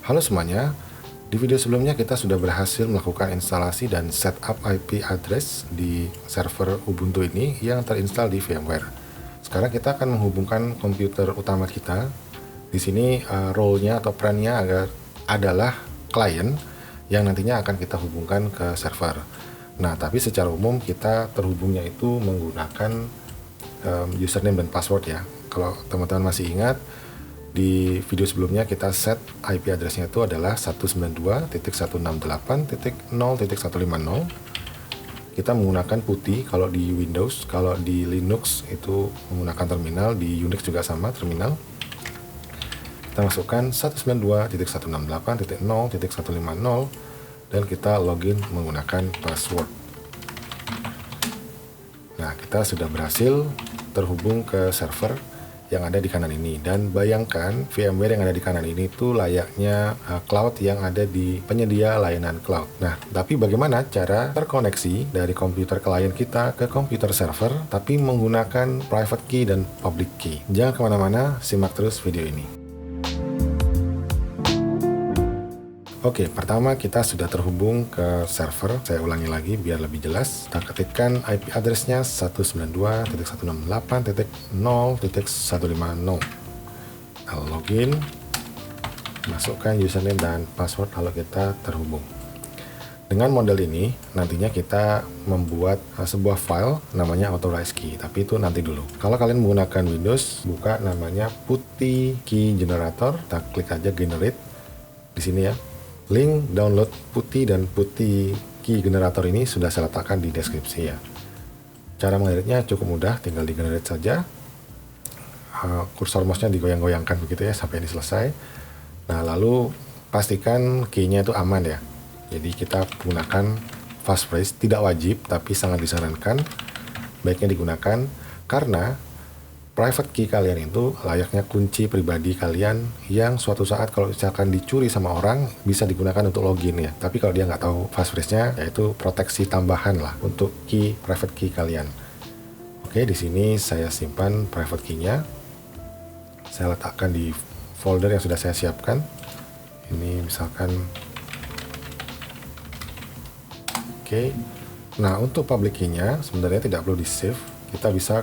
Halo semuanya, di video sebelumnya kita sudah berhasil melakukan instalasi dan setup IP address di server Ubuntu ini yang terinstall di VMware. Sekarang kita akan menghubungkan komputer utama kita. Di sini role-nya atau perannya adalah klien yang nantinya akan kita hubungkan ke server. Nah, tapi secara umum kita terhubungnya itu menggunakan username dan password ya. Kalau teman-teman masih ingat, di video sebelumnya kita set IP address-nya itu adalah 192.168.0.150. Kita menggunakan putih kalau di Windows, kalau di Linux itu menggunakan terminal, di Unix juga sama terminal. Kita masukkan 192.168.0.150 dan kita login menggunakan password. Nah, kita sudah berhasil terhubung ke server yang ada di kanan ini, dan bayangkan VMware yang ada di kanan ini itu layaknya cloud yang ada di penyedia layanan cloud. Nah, tapi bagaimana cara terkoneksi dari komputer klien kita ke komputer server tapi menggunakan private key dan public key? Jangan kemana-mana, simak terus video ini. Oke, pertama kita sudah terhubung ke server. Saya ulangi lagi biar lebih jelas. Kita ketikkan IP address-nya 192.168.0.150. Kita login, masukkan username dan password kalau kita terhubung. Dengan model ini, nantinya kita membuat sebuah file namanya authorized key, tapi itu nanti dulu. Kalau kalian menggunakan Windows, buka namanya putih key generator, kita klik aja generate di sini ya. Link download putih dan putih key generator ini sudah saya letakkan di deskripsi ya. Cara mengeditnya cukup mudah, tinggal di generate saja. Kursor mouse-nya digoyang-goyangkan begitu ya sampai ini selesai. Nah, lalu pastikan key-nya itu aman ya. Jadi kita gunakan passphrase, tidak wajib tapi sangat disarankan baiknya digunakan karena private key kalian itu layaknya kunci pribadi kalian yang suatu saat kalau misalkan dicuri sama orang bisa digunakan untuk login ya. Tapi kalau dia nggak tahu passphrase-nya, yaitu proteksi tambahan lah untuk key private key kalian. Oke, di sini saya simpan private key-nya. Saya letakkan di folder yang sudah saya siapkan. Ini misalkan. Oke. Nah, untuk public key-nya sebenarnya tidak perlu di-save. Kita bisa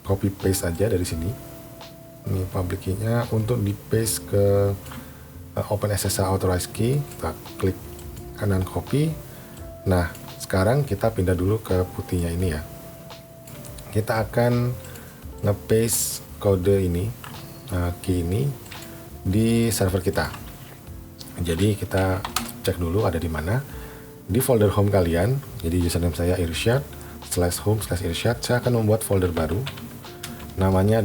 copy paste aja dari sini. Ini public key-nya, untuk di paste ke OpenSSH authorized key, kita klik kanan copy. Nah, sekarang kita pindah dulu ke putihnya ini ya. Kita akan nge-paste kode ini, key ini di server kita. Jadi kita cek dulu ada di mana. Di folder home kalian, jadi username saya Irsyad /home/Irsyad, saya akan membuat folder baru namanya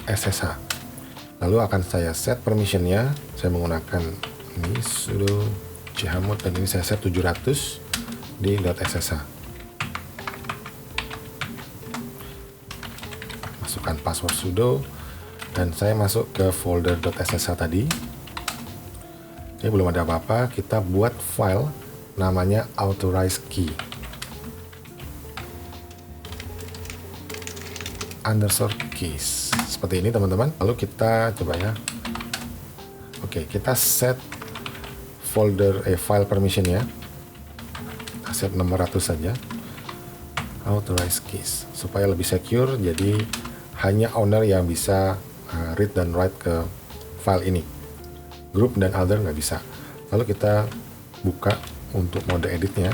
.ssh. Lalu akan saya set permissionnya. Saya menggunakan ini sudo chmod dan ini saya set 700 di .ssh. Masukkan password sudo dan saya masuk ke folder .ssh tadi. Oke, belum ada apa-apa. Kita buat file namanya authorized key underscore keys seperti ini teman-teman. Lalu kita coba ya. Oke, kita set folder file permission ya. Kita set 600 saja. Authorized keys supaya lebih secure, jadi hanya owner yang bisa read dan write ke file ini. Group dan other nggak bisa. Lalu kita buka untuk mode editnya.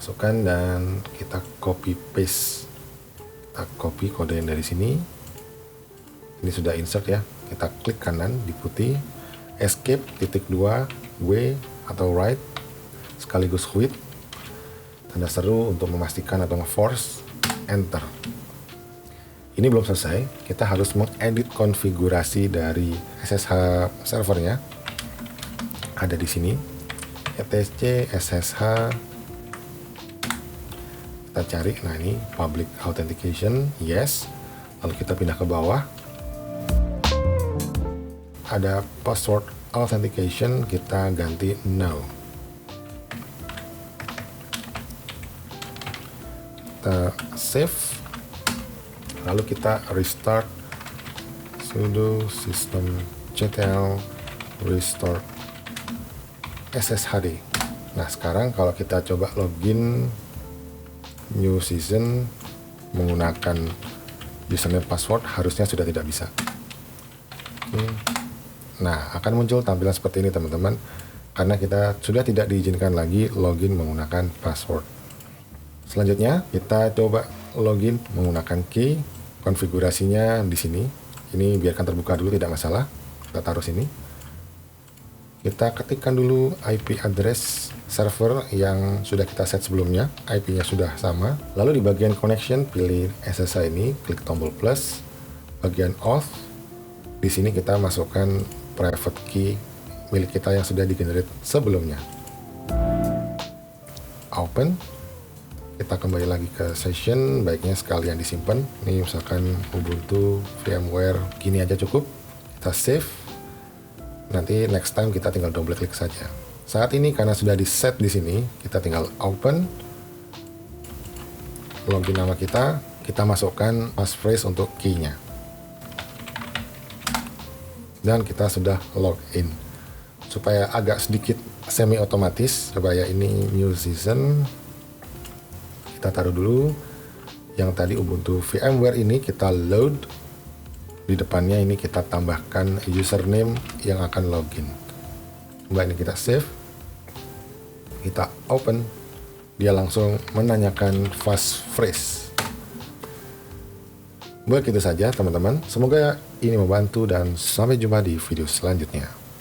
Masukkan dan kita copy paste. Kita copy kode yang dari sini. Ini sudah insert ya. Kita klik kanan di putih, escape _2 W atau right sekaligus quit, tanda seru untuk memastikan atau nge-force, enter. Ini belum selesai, kita harus mengedit konfigurasi dari SSH servernya. Ada di sini etc ssh. Kita cari, nah ini public authentication, yes. Lalu kita pindah ke bawah. Ada password authentication, kita ganti no. Kita save. Lalu kita restart sudo systemctl restore SSHD. Nah, sekarang kalau kita coba login new season menggunakan username password, harusnya sudah tidak bisa. Oke. Nah, akan muncul tampilan seperti ini teman-teman, karena kita sudah tidak diizinkan lagi login menggunakan password. Selanjutnya kita coba login menggunakan key. Konfigurasinya di sini. Ini biarkan terbuka dulu, tidak masalah. Kita taruh sini. Kita ketikkan dulu IP address server yang sudah kita set sebelumnya. IP-nya sudah sama. Lalu di bagian connection pilih SSH ini, klik tombol plus. Bagian auth. Di sini kita masukkan private key milik kita yang sudah di-generate sebelumnya. Open. Kita kembali lagi ke session, baiknya sekalian disimpan. Ini misalkan Ubuntu, VMware, gini aja cukup. Kita save. Nanti next time kita tinggal double klik saja. Saat ini karena sudah di set di sini, kita tinggal open. Login nama kita masukkan passphrase untuk key-nya. Dan kita sudah login. Supaya agak sedikit semi otomatis, supaya ini new season, kita taruh dulu. Yang tadi Ubuntu VMware ini kita load. Di depannya ini kita tambahkan username yang akan login. Coba ini kita save. Kita open. Dia langsung menanyakan passphrase. Begitu saja teman-teman. Semoga ini membantu dan sampai jumpa di video selanjutnya.